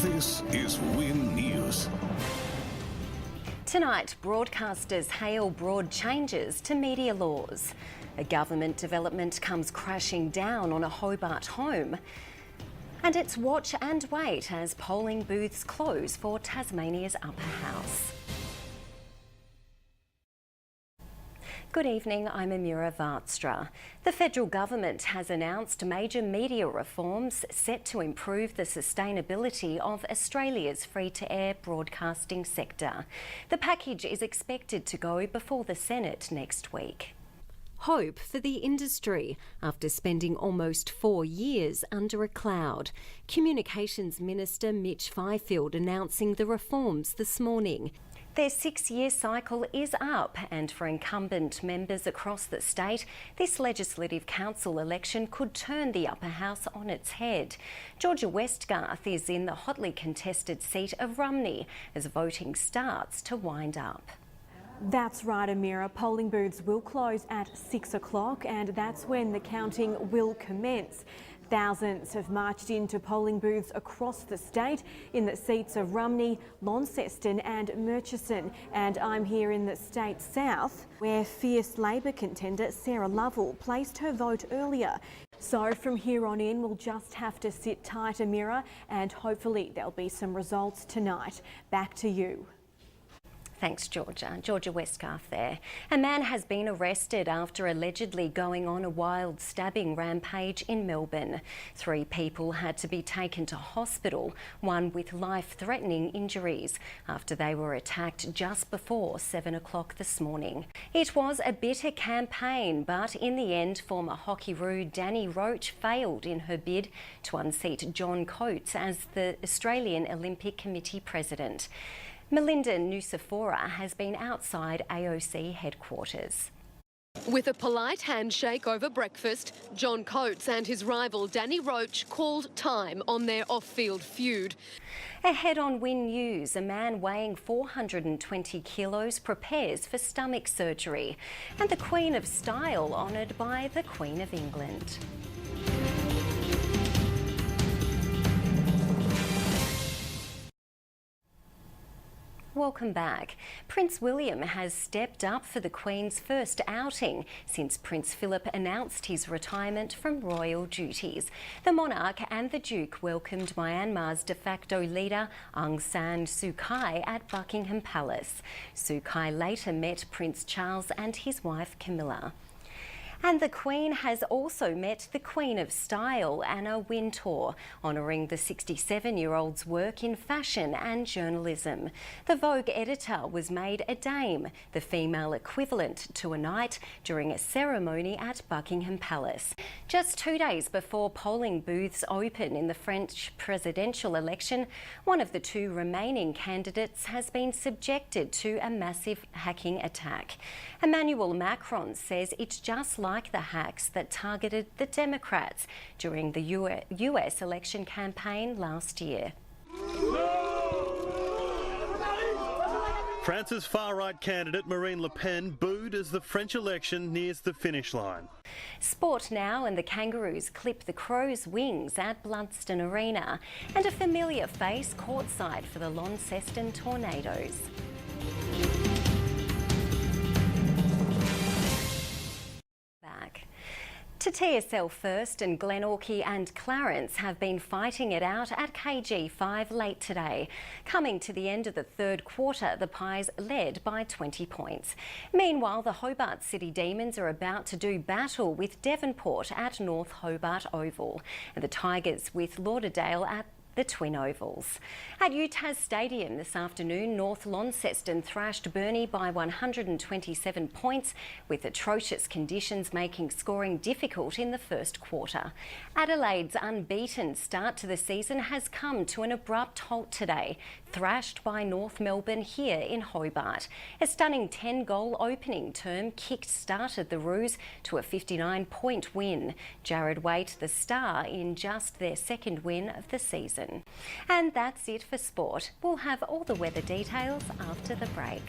This is Win News. Tonight, broadcasters hail broad changes to media laws. A government development comes crashing down on a Hobart home. And it's watch and wait as polling booths close for Tasmania's upper house. Good evening, I'm Amira, Vaatstra. The federal government has announced major media reforms set to improve the sustainability of Australia's free-to-air broadcasting sector. The package is expected to go before the Senate next week. Hope for the industry after spending almost 4 years under a cloud. Communications Minister Mitch Fifield announcing the reforms this morning. Their 6-year cycle is up, and for incumbent members across the state, this Legislative Council election could turn the upper house on its head. Georgia Westgarth is in the hotly contested seat of Rumney as voting starts to wind up. That's right, Amira. Polling booths will close at 6 o'clock, and that's when the counting will commence. Thousands have marched into polling booths across the state in the seats of Rumney, Launceston and Murchison. And I'm here in the state south, where fierce Labor contender Sarah Lovell placed her vote earlier. So from here on in, we'll just have to sit tight, Amira, and hopefully there'll be some results tonight. Back to you. Thanks, Georgia. Georgia Westgarth there. A man has been arrested after allegedly going on a wild stabbing rampage in Melbourne. 3 people had to be taken to hospital, one with life-threatening injuries, after they were attacked just before 7 o'clock this morning. It was a bitter campaign, but in the end, former Hockeyroos Danny Roach failed in her bid to unseat John Coates as the Australian Olympic Committee president. Melinda Nusafora has been outside AOC headquarters. With a polite handshake over breakfast, John Coates and his rival Danny Roach called time on their off-field feud. Ahead on Win News, a man weighing 420 kilos prepares for stomach surgery. And the Queen of Style honoured by the Queen of England. Welcome back. Prince William has stepped up for the Queen's first outing since Prince Philip announced his retirement from royal duties. The monarch and the Duke welcomed Myanmar's de facto leader Aung San Suu Kyi at Buckingham Palace. Suu Kyi later met Prince Charles and his wife Camilla. And the Queen has also met the Queen of Style, Anna Wintour, honouring the 67-year-old's work in fashion and journalism. The Vogue editor was made a dame, the female equivalent to a knight, during a ceremony at Buckingham Palace. Just 2 days before polling booths open in the French presidential election, one of the 2 remaining candidates has been subjected to a massive hacking attack. Emmanuel Macron says it's just like the hacks that targeted the Democrats during the US election campaign last year. France's far-right candidate Marine Le Pen booed as the French election nears the finish line. Sport now, and the Kangaroos clip the Crows' wings at Bludston Arena, and a familiar face courtside for the Launceston Tornadoes. To TSL first, and Glenorchy and Clarence have been fighting it out at KG5 late today. Coming to the end of the third quarter, the Pies led by 20 points. Meanwhile, the Hobart City Demons are about to do battle with Devonport at North Hobart Oval, and the Tigers with Lauderdale at the Twin Ovals. At UTAS Stadium this afternoon, North Launceston thrashed Burnie by 127 points, with atrocious conditions making scoring difficult in the first quarter. Adelaide's unbeaten start to the season has come to an abrupt halt today, thrashed by North Melbourne here in Hobart. A stunning 10-goal opening term kick-started the Roos to a 59-point win. Jared Waite, the star, in just their second win of the season. And that's it for sport. We'll have all the weather details after the break.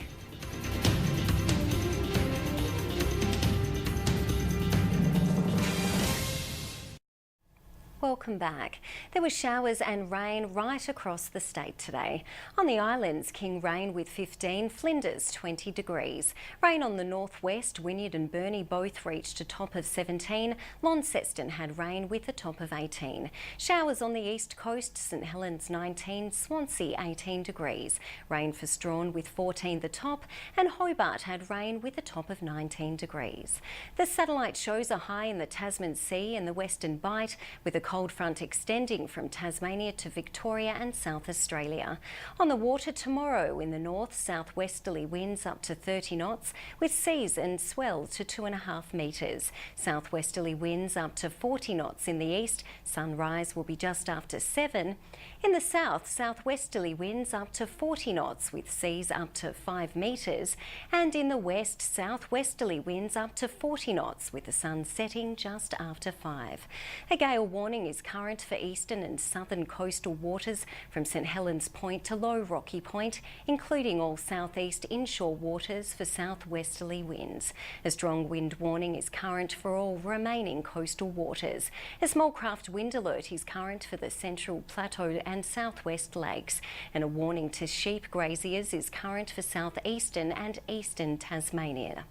Welcome back. There were showers and rain right across the state today. On the islands, King rain with 15, Flinders 20 degrees. Rain on the northwest, Wynyard and Burnie both reached a top of 17. Launceston had rain with a top of 18. Showers on the east coast, St Helens 19, Swansea 18 degrees. Rain for Strahan with 14 the top, and Hobart had rain with a top of 19 degrees. The satellite shows a high in the Tasman Sea and the Western Bight, with a cold front extending from Tasmania to Victoria and South Australia. On the water tomorrow, in the north, southwesterly winds up to 30 knots, with seas and swell to 2.5 metres. Southwesterly winds up to 40 knots in the east. Sunrise will be just after 7. In the south, southwesterly winds up to 40 knots, with seas up to 5 metres. And in the west, southwesterly winds up to 40 knots, with the sun setting just after 5. A gale warning is current for eastern and southern coastal waters from St Helens Point to Low Rocky Point, including all southeast inshore waters for southwesterly winds. A strong wind warning is current for all remaining coastal waters. A small craft wind alert is current for the Central Plateau and southwest lakes, and a warning to sheep graziers is current for southeastern and eastern Tasmania.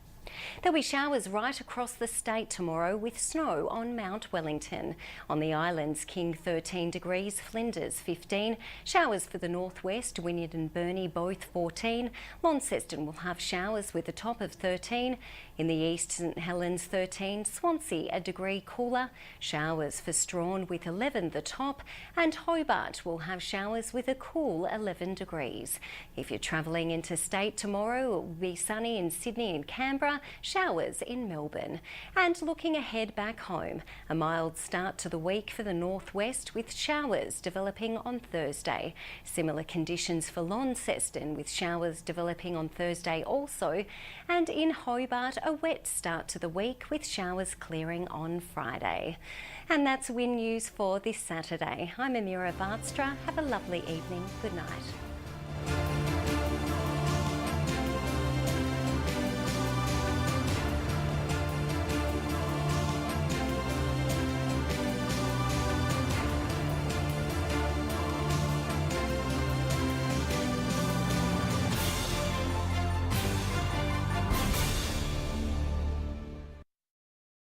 There'll be showers right across the state tomorrow, with snow on Mount Wellington. On the islands, King 13 degrees, Flinders 15. Showers for the northwest, Wynyard and Burnie both 14. Launceston will have showers with a top of 13. In the east, St Helens 13, Swansea a degree cooler. Showers for Strahan with 11 the top, and Hobart will have showers with a cool 11 degrees. If you're travelling interstate tomorrow, it will be sunny in Sydney and Canberra. Showers in Melbourne. And looking ahead back home, a mild start to the week for the northwest, with showers developing on Thursday. Similar conditions for Launceston, with showers developing on Thursday also. And in Hobart, a wet start to the week, with showers clearing on Friday. And that's Win News for this Saturday. I'm Amira Vaatstra. Have a lovely evening. Good night.